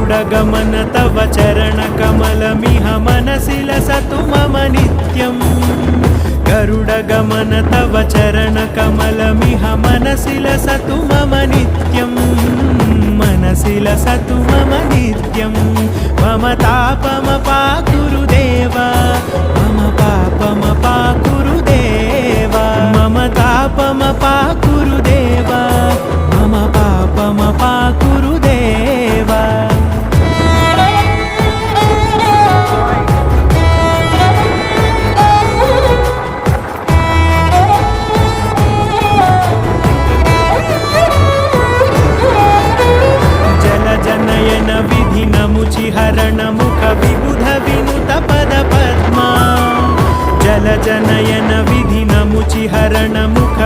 गरुडगमन तव चरणकमलमिह मनसि लसतु मम नित्यम् गरुडगमन तव चरणकमलमिह मनसि लसतु मम नित्यम् मनसि लसतु मम नित्यम् मम तापमपाकुरु देव मम पापमपाकुरु देव मम तापमपाकुरु देव मम पापमपाकुरु देव जलजनयन विधिनमुचिहरण मुख विबुध विनुत पद पद्मा जलजनयन विधिनमुचिहरण मुख